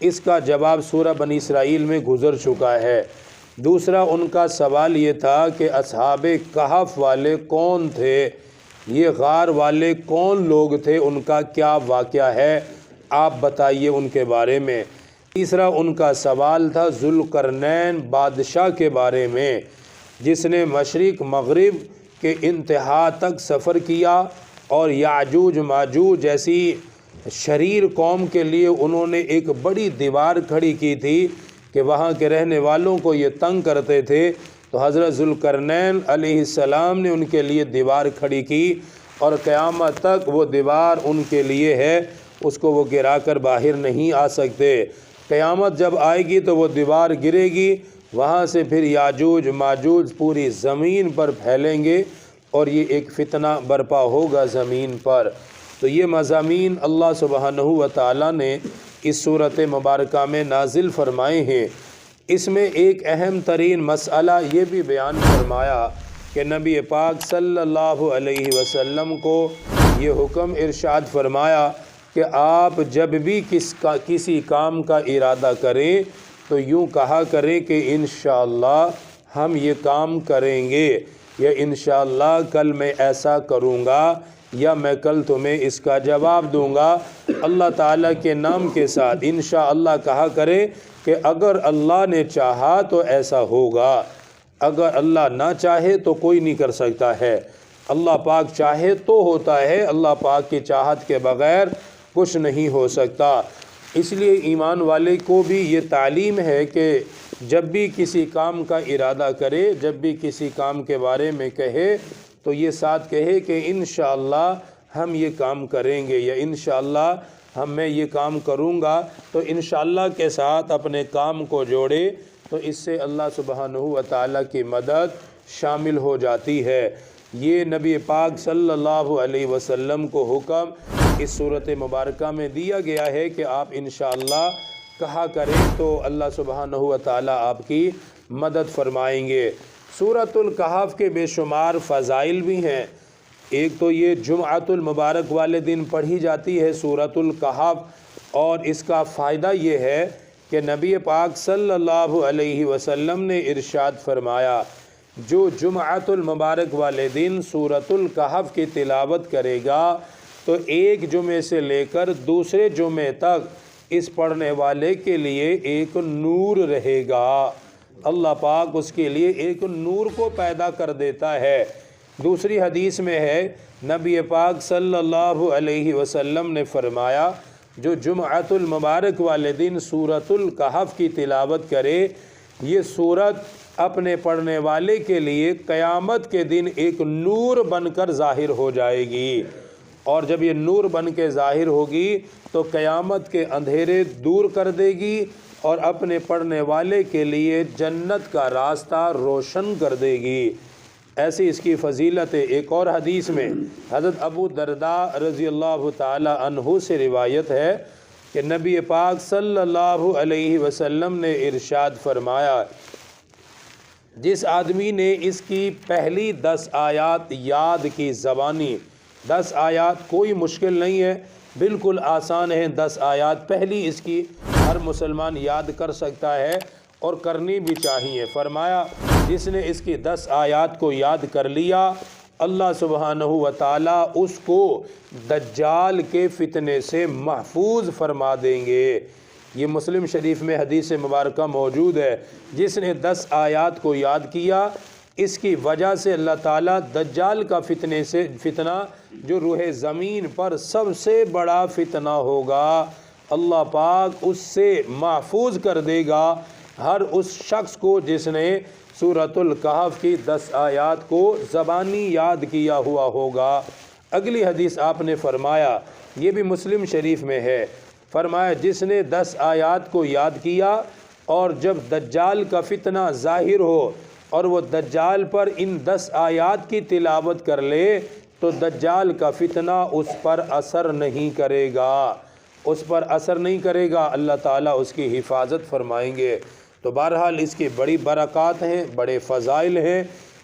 اس کا جواب سورہ بنی اسرائیل میں گزر چکا ہے۔ دوسرا ان کا سوال یہ تھا کہ اصحاب کہف والے کون تھے، یہ غار والے کون لوگ تھے، ان کا کیا واقعہ ہے، آپ بتائیے ان کے بارے میں۔ تیسرا ان کا سوال تھا ذوالقرنین بادشاہ کے بارے میں، جس نے مشرق مغرب کے انتہا تک سفر کیا اور یاجوج ماجوج جیسی شریر قوم کے لیے انہوں نے ایک بڑی دیوار کھڑی کی تھی کہ وہاں کے رہنے والوں کو یہ تنگ کرتے تھے، تو حضرت ذوالقرنین علیہ السلام نے ان کے لیے دیوار کھڑی کی اور قیامت تک وہ دیوار ان کے لیے ہے، اس کو وہ گرا کر باہر نہیں آ سکتے۔ قیامت جب آئے گی تو وہ دیوار گرے گی، وہاں سے پھر یاجوج ماجوج پوری زمین پر پھیلیں گے اور یہ ایک فتنہ برپا ہوگا زمین پر۔ تو یہ مضامین اللہ سبحانہ و تعالیٰ نے اس صورت مبارکہ میں نازل فرمائے ہیں۔ اس میں ایک اہم ترین مسئلہ یہ بھی بیان فرمایا کہ نبی پاک صلی اللہ علیہ وسلم کو یہ حکم ارشاد فرمایا کہ آپ جب بھی کسی کام کا ارادہ کریں تو یوں کہا کریں کہ انشاءاللہ ہم یہ کام کریں گے، یا انشاءاللہ کل میں ایسا کروں گا، یا میں کل تمہیں اس کا جواب دوں گا۔ اللہ تعالیٰ کے نام کے ساتھ انشاءاللہ کہا کرے کہ اگر اللہ نے چاہا تو ایسا ہوگا، اگر اللہ نہ چاہے تو کوئی نہیں کر سکتا ہے۔ اللہ پاک چاہے تو ہوتا ہے، اللہ پاک کی چاہت کے بغیر کچھ نہیں ہو سکتا۔ اس لیے ایمان والے کو بھی یہ تعلیم ہے کہ جب بھی کسی کام کا ارادہ کرے، جب بھی کسی کام کے بارے میں کہے تو یہ ساتھ کہے کہ انشاءاللہ ہم یہ کام کریں گے، یا انشاءاللہ میں یہ کام کروں گا، تو انشاءاللہ کے ساتھ اپنے کام کو جوڑے تو اس سے اللہ سبحانہ و تعالیٰ کی مدد شامل ہو جاتی ہے۔ یہ نبی پاک صلی اللہ علیہ وسلم کو حکم اس صورت مبارکہ میں دیا گیا ہے کہ آپ انشاءاللہ کہا کریں تو اللہ سبحانہ و تعالیٰ آپ کی مدد فرمائیں گے۔ سورۃ الکہف کے بے شمار فضائل بھی ہیں۔ ایک تو یہ جمعۃ المبارک والے دن پڑھی جاتی ہے سورۃ الکہف، اور اس کا فائدہ یہ ہے کہ نبی پاک صلی اللہ علیہ وسلم نے ارشاد فرمایا جو جمعۃ المبارک والے دن سورۃ الکہف کی تلاوت کرے گا تو ایک جمعے سے لے کر دوسرے جمعے تک اس پڑھنے والے کے لیے ایک نور رہے گا۔ اللہ پاک اس کے لیے ایک نور کو پیدا کر دیتا ہے۔ دوسری حدیث میں ہے نبی پاک صلی اللہ علیہ وسلم نے فرمایا جو جمعۃ المبارک والے دن سورۃ الکہف کی تلاوت کرے، یہ سورت اپنے پڑھنے والے کے لیے قیامت کے دن ایک نور بن کر ظاہر ہو جائے گی، اور جب یہ نور بن کے ظاہر ہوگی تو قیامت کے اندھیرے دور کر دے گی اور اپنے پڑھنے والے کے لیے جنت کا راستہ روشن کر دے گی۔ ایسی اس کی فضیلت ہے۔ ایک اور حدیث میں حضرت ابو درداء رضی اللہ تعالی عنہ سے روایت ہے کہ نبی پاک صلی اللہ علیہ وسلم نے ارشاد فرمایا جس آدمی نے اس کی پہلی 10 آیات یاد کی زبانی، 10 آیات کوئی مشکل نہیں ہے، بالکل آسان ہے 10 آیات پہلی اس کی ہر مسلمان یاد کر سکتا ہے اور کرنی بھی چاہیے۔ فرمایا جس نے اس کی 10 آیات کو یاد کر لیا اللہ سبحانہ و تعالیٰ اس کو دجال کے فتنے سے محفوظ فرما دیں گے۔ یہ مسلم شریف میں حدیث مبارکہ موجود ہے۔ جس نے 10 آیات کو یاد کیا اس کی وجہ سے اللہ تعالیٰ دجال کا فتنہ جو روح زمین پر سب سے بڑا فتنہ ہوگا، اللہ پاک اس سے محفوظ کر دے گا ہر اس شخص کو جس نے سورۃ الکہف کی 10 آیات کو زبانی یاد کیا ہوا ہوگا۔ اگلی حدیث آپ نے فرمایا، یہ بھی مسلم شریف میں ہے، فرمایا جس نے 10 آیات کو یاد کیا اور جب دجال کا فتنہ ظاہر ہو اور وہ دجال پر ان 10 آیات کی تلاوت کر لے تو دجال کا فتنہ اس پر اثر نہیں کرے گا، اس پر اثر نہیں کرے گا، اللہ تعالیٰ اس کی حفاظت فرمائیں گے۔ تو بہرحال اس کی بڑی برکات ہیں، بڑے فضائل ہیں،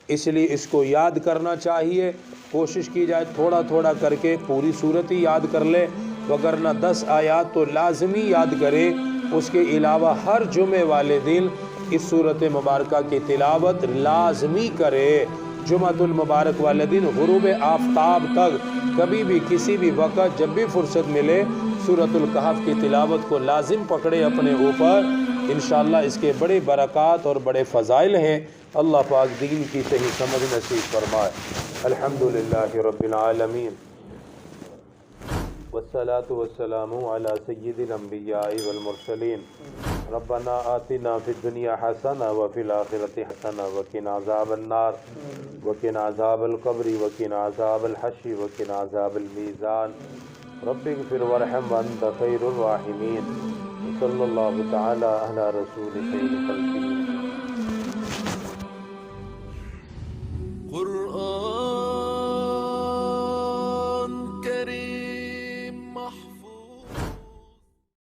اس لیے اس کو یاد کرنا چاہیے۔ کوشش کی جائے تھوڑا تھوڑا کر کے پوری صورت ہی یاد کر لے، وگرنہ 10 آیات تو لازمی یاد کرے اس کے علاوہ ہر جمعے والے دن اس صورت مبارکہ کی تلاوت لازمی کرے۔ جمعۃ المبارک والے دن غروب آفتاب تک کبھی بھی کسی بھی وقت جب بھی فرصت ملے سورۃ الکہف کی تلاوت کو لازم پکڑے اپنے اوپر، انشاءاللہ اس کے بڑے برکات اور بڑے فضائل ہیں۔ اللہ پاک دین کی صحیح سمجھ نصیب فرمائے۔ الحمدللہ رب العالمین والصلاة والسلام علی سید الانبیاء والمرسلین۔ ربنا آتنا فی الدنیا حسنہ وفی الآخرۃ حسنہ وقنا عذاب النار وقنا عذاب القبر وقنا عذاب الحشر وقنا عذاب المیزان۔ رب اغفر وارحم وانت خیر الراحمین۔ صلی اللہ تعالی علی رسول خیر خلقہ۔